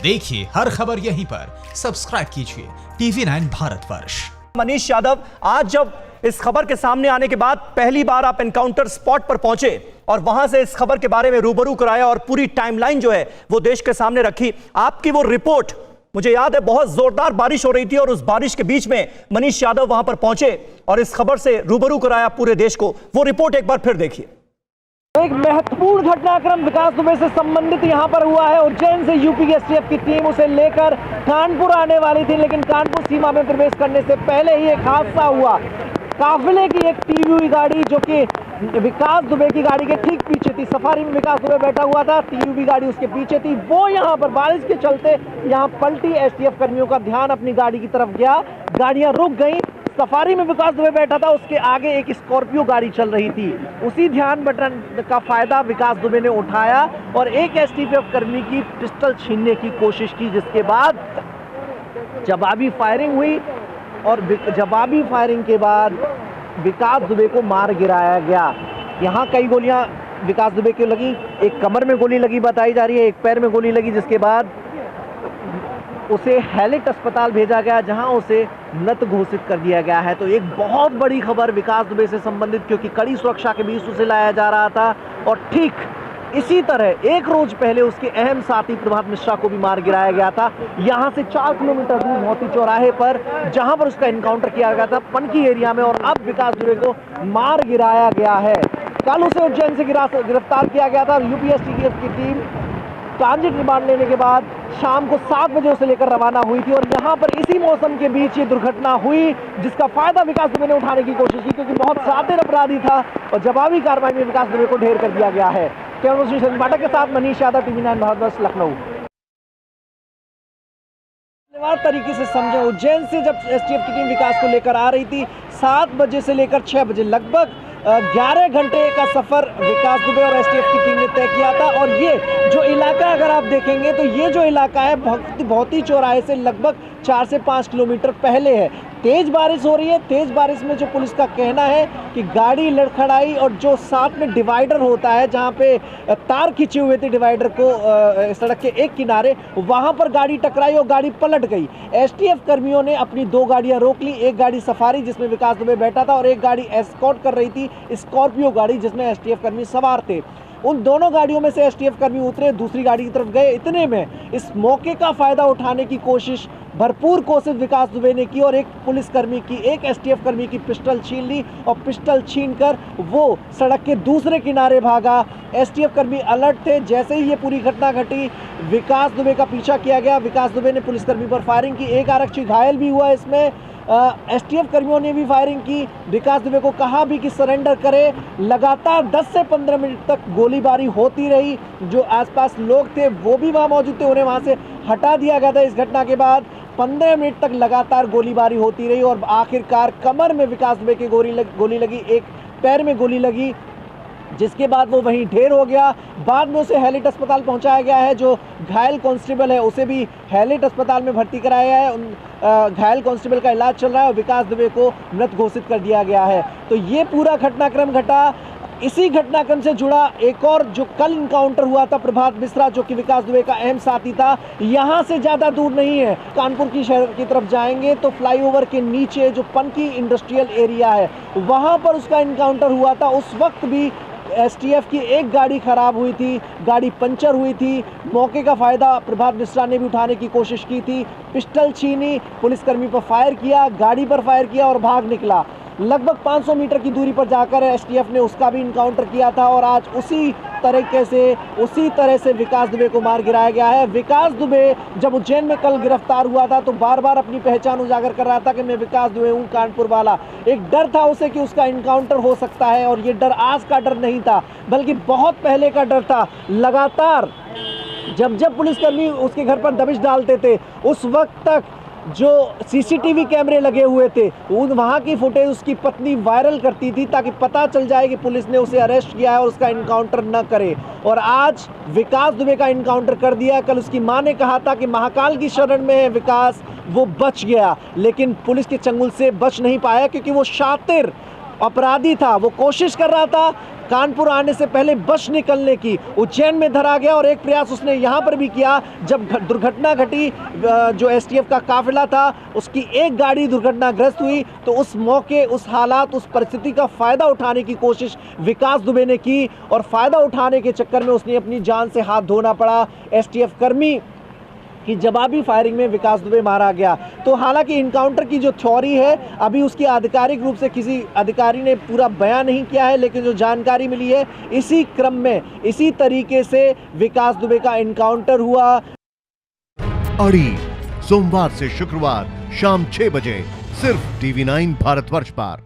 देखिए हर खबर यहीं पर, सब्सक्राइब कीजिए TV9 भारतवर्ष। मनीष यादव, आज जब इस खबर के सामने आने के बाद पहली बार आप एनकाउंटर स्पॉट पर पहुंचे और वहां से इस खबर के बारे में रूबरू कराया और पूरी टाइमलाइन जो है वो देश के सामने रखी, आपकी वो रिपोर्ट, मुझे याद है बहुत जोरदार बारिश हो रही थी और उस बारिश के बीच में मनीष यादव वहां पर पहुंचे और इस खबर से रूबरू कराया पूरे देश को। वो रिपोर्ट एक बार फिर देखिए। एक महत्वपूर्ण घटनाक्रम विकास दुबे से संबंधित यहां पर हुआ है। उज्जैन से यूपी की एसटीएफ की टीम उसे लेकर कानपुर आने वाली थी, लेकिन कानपुर सीमा में प्रवेश करने से पहले ही एक हादसा हुआ। काफिले की एक टीयूवी गाड़ी जो कि विकास दुबे की गाड़ी के ठीक पीछे थी, सफारी में विकास दुबे बैठा हुआ था, टीयूवी गाड़ी उसके पीछे थी, वो यहां पर बारिश के चलते यहां पलटी। एसटीएफ कर्मियों का ध्यान अपनी गाड़ी की तरफ गया, गाड़ियां रुक गई। सफारी में विकास दुबे बैठा था, उसके आगे एक स्कॉर्पियो गाड़ी चल रही थी। उसी ध्यान बटन का फायदा विकास दुबे ने उठाया और एक एसटीएफ कर्मी की पिस्टल छीनने की कोशिश की, जिसके बाद जवाबी फायरिंग हुई और जवाबी फायरिंग के बाद विकास दुबे को मार गिराया गया। यहाँ कई गोलियां विकास दुबे को लगी, एक कमर में गोली लगी बताई जा रही है, एक पैर में गोली लगी, जिसके बाद उसे हैलिट अस्पताल भेजा गया जहां उसे मृत घोषित कर दिया गया है। तो एक बहुत बड़ी खबर विकास दुबे से संबंधित, क्योंकि कड़ी सुरक्षा के बीच उसे लाया जा रहा था और ठीक इसी तरह एक रोज पहले उसके अहम साथी प्रभात मिश्रा को भी मार गिराया गया था, यहां से 4 किलोमीटर दूर मोती चौराहे पर, जहां पर उसका एनकाउंटर किया गया था पनकी एरिया में, और अब विकास दुबे को मार गिराया गया है। कल उसे उज्जैन से गिरफ्तार किया गया था। यूपीएसटीएफ की टीम ट्रांजिट रिमांड लेने के बाद शाम को 7 बजे उसे लेकर रवाना हुई थी और यहाँ पर इसी मौसम के बीच ये दुर्घटना हुई, जिसका फायदा विकास दुबे ने उठाने की कोशिश की, क्योंकि बहुत शातिर अपराधी था और जवाबी कार्रवाई में विकास दुबे को ढेर कर दिया गया है। कैमरा पाठक के साथ मनीष यादव, TV9 भारतवर्ष, लखनऊ। तरीके से समझे, उज्जैन से जब एसटीएफ की टीम विकास को लेकर आ रही थी, 7 बजे से लेकर 6 बजे लगभग 11 घंटे का सफर विकास दुबे और एसटीएफ की टीम ने तय किया था। और ये जो इलाका अगर आप देखेंगे तो ये जो इलाका है भौती चौराहे से लगभग 4 से 5 किलोमीटर पहले है। तेज बारिश हो रही है, तेज बारिश में जो पुलिस का कहना है कि गाड़ी लड़खड़ाई और जो साथ में डिवाइडर होता है जहां पे तार खींचे हुए थे डिवाइडर को सड़क के एक किनारे, वहां पर गाड़ी टकराई और गाड़ी पलट गई। एसटीएफ कर्मियों ने अपनी 2 गाड़ियां रोक ली, एक गाड़ी सफारी जिसमें विकास दुबे बैठा था और एक गाड़ी एस्कॉर्ट कर रही थी स्कॉर्पियो गाड़ी जिसमें एसटीएफ कर्मी सवार थे। उन दोनों गाड़ियों में से एसटीएफ कर्मी उतरे, दूसरी गाड़ी की तरफ गए। इतने में इस मौके का फायदा उठाने की कोशिश, भरपूर कोशिश विकास दुबे ने की और एक पुलिसकर्मी की, एक एसटीएफ कर्मी की पिस्टल छीन ली और पिस्टल छीनकर वो सड़क के दूसरे किनारे भागा। एसटीएफ कर्मी अलर्ट थे। जैसे ही ये पूरी घटना घटी, विकास दुबे का पीछा किया गया। विकास दुबे ने पुलिसकर्मी पर फायरिंग की, एक आरक्षी घायल भी हुआ इसमें। एसटीएफ कर्मियों ने भी फायरिंग की। विकास दुबे को कहा भी कि सरेंडर करे। लगातार 10 से 15 मिनट तक गोलीबारी होती रही। जो आसपास लोग थे वो भी वहां मौजूद थे, उन्हें वहां से हटा दिया गया था। इस घटना के बाद 15 मिनट तक लगातार गोलीबारी होती रही और आखिरकार कमर में विकास दुबे की गोली लगी, एक पैर में गोली लगी, जिसके बाद वो वहीं ढेर हो गया। बाद में उसे हैलिट अस्पताल पहुंचाया गया है। जो घायल कांस्टेबल है उसे भी हैलिट अस्पताल में भर्ती कराया है। घायल कांस्टेबल का इलाज चल रहा है और विकास दुबे को मृत घोषित कर दिया गया है। तो ये पूरा घटनाक्रम घटा। इसी घटनाक्रम से जुड़ा एक और जो कल इनकाउंटर हुआ था प्रभात मिश्रा, जो कि विकास दुबे का अहम साथी था, यहाँ से ज़्यादा दूर नहीं है। कानपुर की शहर की तरफ जाएंगे तो फ्लाईओवर के नीचे जो पनकी इंडस्ट्रियल एरिया है वहाँ पर उसका इनकाउंटर हुआ था। उस वक्त भी एसटीएफ की एक गाड़ी खराब हुई थी, गाड़ी पंचर हुई थी। मौके का फायदा प्रभात मिश्रा ने भी उठाने की कोशिश की थी, पिस्टल छीनी, पुलिसकर्मी पर फायर किया, गाड़ी पर फायर किया और भाग निकला। लगभग 500 मीटर की दूरी पर जाकर एसटीएफ ने उसका भी इनकाउंटर किया था और आज उसी तरह से विकास दुबे को मार गिराया गया है। विकास दुबे जब उज्जैन में कल गिरफ्तार हुआ था तो बार बार अपनी पहचान उजागर कर रहा था कि मैं विकास दुबे हूँ, कानपुर वाला। एक डर था उसे कि उसका इनकाउंटर हो सकता है और ये डर आज का डर नहीं था, बल्कि बहुत पहले का डर था। लगातार जब पुलिसकर्मी उसके घर पर दबिश डालते थे उस वक्त तक जो सीसीटीवी कैमरे लगे हुए थे वहाँ की फुटेज उसकी पत्नी वायरल करती थी ताकि पता चल जाए कि पुलिस ने उसे अरेस्ट किया है और उसका इनकाउंटर न करे। और आज विकास दुबे का इनकाउंटर कर दिया। कल उसकी मां ने कहा था कि महाकाल की शरण में है विकास, वो बच गया, लेकिन पुलिस के चंगुल से बच नहीं पाया क्योंकि वो शातिर अपराधी था। वो कोशिश कर रहा था कानपुर आने से पहले बच निकलने की, उज्जैन में धरा गया और एक प्रयास उसने यहां पर भी किया। जब दुर्घटना घटी, जो एसटीएफ का काफिला था उसकी एक गाड़ी दुर्घटनाग्रस्त हुई, तो उस मौके, उस हालात, उस परिस्थिति का फायदा उठाने की कोशिश विकास दुबे ने की और फायदा उठाने के चक्कर में उसने अपनी जान से हाथ धोना पड़ा। एसटीएफ कर्मी कि जवाबी फायरिंग में विकास दुबे मारा गया। तो हालांकि इनकाउंटर की जो थ्योरी है, अभी उसकी आधिकारिक रूप से किसी अधिकारी ने पूरा बयान नहीं किया है, लेकिन जो जानकारी मिली है इसी क्रम में, इसी तरीके से विकास दुबे का इनकाउंटर हुआ। अड़ी सोमवार से शुक्रवार शाम 6 बजे सिर्फ TV9 भारतवर्ष पर।